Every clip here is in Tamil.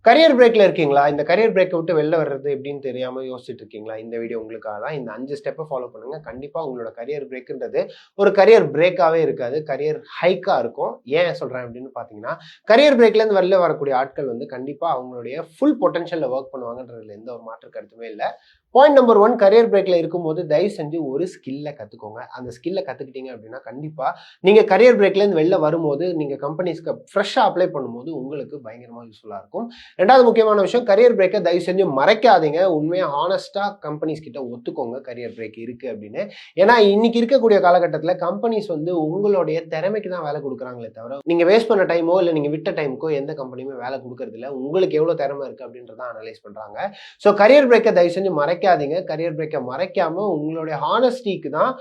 கரியர் பிரேக்ல இருக்கீங்களா? இந்த கரியர் பிரேக்க விட்டு வெளில வர்றது எப்படின்னு தெரியாம யோசிச்சுட்டு இருக்கீங்களா? இந்த வீடியோ உங்களுக்காக தான். இந்த 5 ஸ்டெப்ப ஃபாலோ பண்ணுங்க. கண்டிப்பா உங்களோட கரியர் பிரேக்ன்றது ஒரு கரியர் பிரேக்காவே இருக்காது. கரியர் ஹைக்கா இருக்கும். ஏன் சொல்றேன் அப்படின்னு பார்த்தீங்கன்னா, கரியர் பிரேக்லேருந்து வெளில வரக்கூடிய ஆட்கள் வந்து கண்டிப்பா அவங்களுடைய ஃபுல் பொட்டன்ஷியல்ல வொர்க் பண்ணுவாங்கன்றதுல எந்த ஒரு மாற்று கருத்துமே இல்ல. பாயிண்ட் நம்பர் 1 கரியர் பிரேக்ல இருக்கும்போது தயவு செஞ்சு ஒரு ஸ்கில்ல கத்துக்கோங்க. அந்த ஸ்கில்ல கத்துக்கிட்டீங்க அப்படின்னா, கண்டிப்பா நீங்க கரியர் பிரேக்லேருந்து வெளில வரும்போது, நீங்க கம்பெனிஸ்க்கு ஃப்ரெஷ்ஷா அப்ளை பண்ணும்போது உங்களுக்கு பயங்கரமா யூஸ்ஃபுல்லா இருக்கும். 2வது முக்கியமான விஷயம், கரியர் பிரேக்க தயவு செஞ்சு மறைக்காதீங்க. உண்மையா ஹானஸ்ட்டா கம்பெனிஸ் கிட்ட ஒத்துக்கோங்க கரியர் பிரேக் இருக்கு அப்படின்னு. ஏன்னா இன்னைக்கு இருக்கக்கூடிய காலகட்டத்துல கம்பெனிஸ் வந்து உங்களுடைய திறமைக்கு தான் வேலை குடுக்குறாங்களே தவிர, நீங்க வேஸ்ட் பண்ண டைமோ, இல்ல நீங்க விட்ட டைமுக்கோ எந்த கம்பெனியுமே வேலை குடுக்கறது இல்ல. உங்களுக்கு எவ்வளவு திறமை இருக்கு அப்படின்றத அனலைஸ் பண்றாங்க. சோ கரியர் பிரேக்க தயவு செஞ்சு மறைக்காதீங்க. கரியர் பிரேக்க மறைக்காம உங்களுடைய ஹானஸ்டிக்கு தான்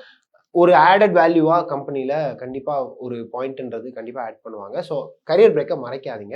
ஒரு ஆடட் வேல்யூவா கம்பெனில கண்டிப்பா ஒரு பாயிண்ட்ன்றது கண்டிப்பா ஆட் பண்ணுவாங்க. ஸோ கரியர் பிரேக்க மறைக்காதீங்க.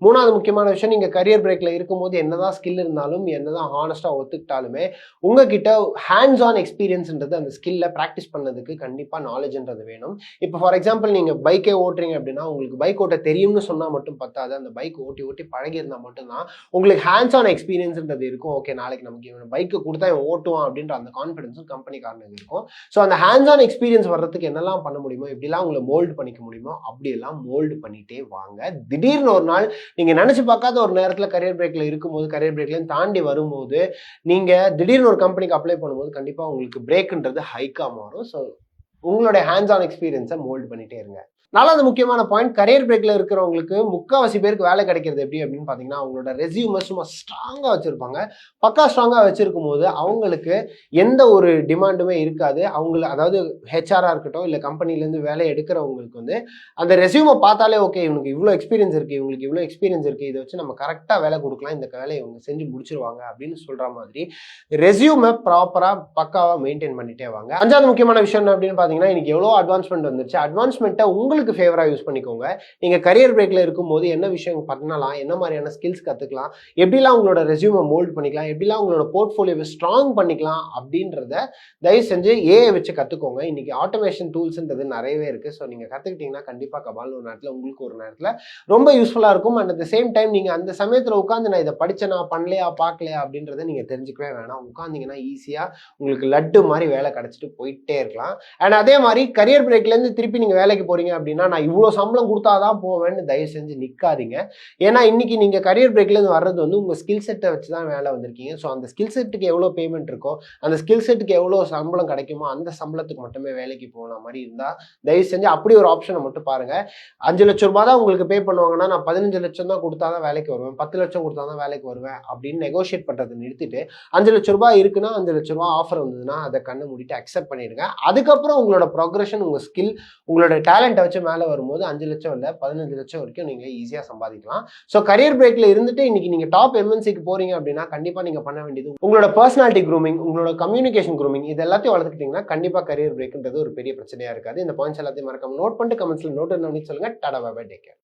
3வது முக்கியமான விஷயம், நீங்க கரியர் பிரேக்ல இருக்கும்போது என்னதான் ஸ்கில் இருந்தாலும், என்னதான் ஹானஸ்ட்டா ஒத்துக்கிட்டாலுமே, உங்ககிட்ட ஹேண்ட்ஸ் ஆன் எக்ஸ்பீரியன்ஸ்ன்றது அந்த ஸ்கில்ல பிராக்டிஸ் பண்ணதுக்கு கண்டிப்பா நாலேஜ்ன்றது வேணும். இப்போ ஃபார் எக்ஸாம்பிள் நீங்க பைக்கே ஓட்டுறீங்க அப்படின்னா, உங்களுக்கு பைக் ஓட்ட தெரியும்னு சொன்னா மட்டும் பத்தாது. அந்த பைக் ஓட்டி ஓட்டி பழகியிருந்தா மட்டும் தான் உங்களுக்கு ஹேண்ட்ஸ் ஆன் எக்ஸ்பீரியன்ஸ்ன்றது இருக்கும். ஓகே, நாளைக்கு நமக்கு இவன் பைக் குடுத்தா இவன் ஓட்டுவான் அப்படின்ற அந்த கான்ஃபிடன்ஸும் கம்பெனிக்காரனுக்கு இருக்கும். ஸோ அந்த ஹேண்ட்ஸ் ஆன் எக்ஸ்பீரியன்ஸ் வர்றதுக்கு என்னெல்லாம் பண்ண முடியுமோ, எப்படிலாம் உங்களை மோல்டு பண்ணிக்க முடியுமோ அப்படியெல்லாம் மோல்டு பண்ணிட்டே வாங்க. திடீர்னு ஒரு நாள் நீங்க நினைச்சு பார்க்காத ஒரு நேரத்துல கரியர் பிரேக்ல இருக்கும்போது, கரியர் பிரேக்ல தாண்டி வரும்போது, நீங்க திடீர்னு ஒரு கம்பெனிக்கு அப்ளை பண்ணும்போது கண்டிப்பா உங்களுக்கு பிரேக்ன்றது ஹைக்கா மாறும். ஸோ உங்களுடைய ஹேண்ட்ஸ் ஆன் எக்ஸ்பீரியன்ஸை மோல்டு பண்ணிட்டே இருங்க. 4வது முக்கியமான பாயிண்ட், கரியர் பிரேக்ல இருக்கிறவங்களுக்கு முக்காவாசி பேருக்கு வேலை கிடைக்கிறது எப்படி அப்படின்னு பாத்தீங்கன்னா, அவங்களோட ரெஸ்யூமை சும்மா ஸ்ட்ராங்கா வச்சிருப்பாங்க. பக்கா ஸ்ட்ராங்கா வச்சிருக்கும் போது அவங்களுக்கு எந்த ஒரு டிமாண்டுமே இருக்காது. அதாவது ஹெச்ஆரா இருக்கட்டும், இல்ல கம்பெனில இருந்து வேலை எடுக்கிறவங்களுக்கு வந்து அந்த ரெஸ்யூமை பார்த்தாலே ஓகே, இவனுக்கு இவ்வளோ எக்ஸ்பீரியன்ஸ் இருக்கு, இவங்களுக்கு இவ்வளோ எக்ஸ்பீரியன்ஸ் இருக்கு, இதை வச்சு நம்ம கரெக்டா வேலை கொடுக்கலாம், இந்த வேலையை இவங்க செஞ்சு முடிச்சிருவாங்க அப்படின்னு சொல்ற மாதிரி ரெஸ்யூமை ப்ராப்பரா பக்காவா மெயின்டைன் பண்ணிட்டே வாங்க. 5வது முக்கியமான விஷயம் என்ன அப்படின்னு பாத்தீங்கன்னா, இன்னைக்கு எவ்வளோ அட்வான்ஸ்மெண்ட் வந்துருச்சு. அட்வான்ஸ்மெண்ட்டை உங்களுக்கு ஃபேவரா யூஸ் பண்ணிக்கோங்க. நீங்க கரியர் பிரேக்ல இருக்கும்போது என்ன விஷயம் பண்ணலாம், என்ன மாதிரியான ஸ்கில்ஸ் கத்துக்கலாம், எப்படிலாம் உங்களோட ரெஸ்யூமை மோல்ட் பண்ணிக்கலாம், எப்படிலாம் உங்களோட போர்ட்ஃபோலியோவை ஸ்ட்ராங் பண்ணிக்கலாம் அப்படின்றத தயவு செஞ்சு ஏஐ வச்சு கத்துக்கோங்க. இன்னைக்கு ஆட்டோமேஷன் டூல்ஸ்ன்றது நிறையவே இருக்கு. ஸோ நீங்க கத்துக்கிட்டீங்கன்னா கண்டிப்பா கபால் ஒரு நேரத்தில் உங்களுக்கு ஒரு நேரத்தில் ரொம்ப யூஸ்ஃபுல்லா இருக்கும். And at the same time நீங்க அந்த சமயத்தில் உட்காந்து நான் இதை படிச்சேனா பண்ணலையா பார்க்கலையா அப்படின்றத நீங்க தெரிஞ்சுக்கவே வேணாம். உட்காந்தீங்கன்னா ஈஸியா உங்களுக்கு லட்டு மாதிரி வேலை கிடைச்சிட்டு போயிட்டே இருக்கலாம். அண்ட் அதே மாதிரி கரியர் பிரேக்ல இருந்து திருப்பி நீங்க வேலைக்கு போறீங்க அப்படின்னா, நான் இவ்வளவு சம்பளம் கொடுத்தாதான் போவேன்னு தயவு செஞ்சு நிக்காதீங்க. ஏன்னா இன்னைக்கு நீங்க கரியர் பிரேக்ல இருந்து வர்றது வந்து உங்க ஸ்கில் செட்டை வச்சு தான் வேலை வந்திருக்கீங்க. ஸோ அந்த ஸ்கில் செட்டுக்கு எவ்வளவு பேமெண்ட் இருக்கோ, அந்த ஸ்கில் செட்டுக்கு எவ்வளவு சம்பளம் கிடைக்குமோ அந்த சம்பளத்துக்கு மட்டுமே வேலைக்கு போன மாதிரி இருந்தா தயவு செஞ்சு அப்படி ஒரு ஆப்ஷனை மட்டும் பாருங்க. 5 லட்சம் ரூபாய் தான் உங்களுக்கு பே பண்ணுவாங்கன்னா, நான் 15 லட்சம் தான் கொடுத்தாதான் வேலைக்கு வருவேன், 10 லட்சம் கொடுத்தாதான் வேலைக்கு வருவேன் அப்படின்னு நெகோஷியேட் பண்றதை நிறுத்திட்டு, 5 லட்சம் ரூபாய் இருக்குன்னா 5 லட்சம் ரூபாய் ஆஃபர் வந்ததுன்னா அதை கண்ணை மூடிட்டு அக்செப்ட் பண்ணிடுங்க. அதுக்கப்புறம் உங்களோட ப்ரோக்ரஷன், உங்க ஸ்கில், உங்களோட டேலண்ட்டை வச்சு மேலே வரும்போது 5 லட்சம் இல்லை 15 லட்சம் வரைக்கும் நீங்க ஈஸியா சம்பாதிக்கலாம். ஸோ கரியர் பிரேக்ல இருந்துட்டு இன்னைக்கு நீங்க டாப் எம்என்சிக்கு போறீங்க அப்படின்னா கண்டிப்பா நீங்க பண்ண வேண்டியது உங்களோட பர்சனாலிட்டி க்ரூமிங், உங்களோட கம்யூனிகேஷன் க்ரூமிங், இது எல்லாத்தையும் வளர்த்துக்கிட்டீங்கன்னா கண்டிப்பா கரியர் பிரேக்ன்றது ஒரு பெரிய பிரச்சனையா இருக்காது. இந்த பாயிண்ட்ஸ் எல்லாத்தையும் மறக்காம நோட் பண்ணிட்டு கமெண்ட்ஸ்ல நோட் சொல்லுங்க. டாடா பை பை, டேக் கேர்.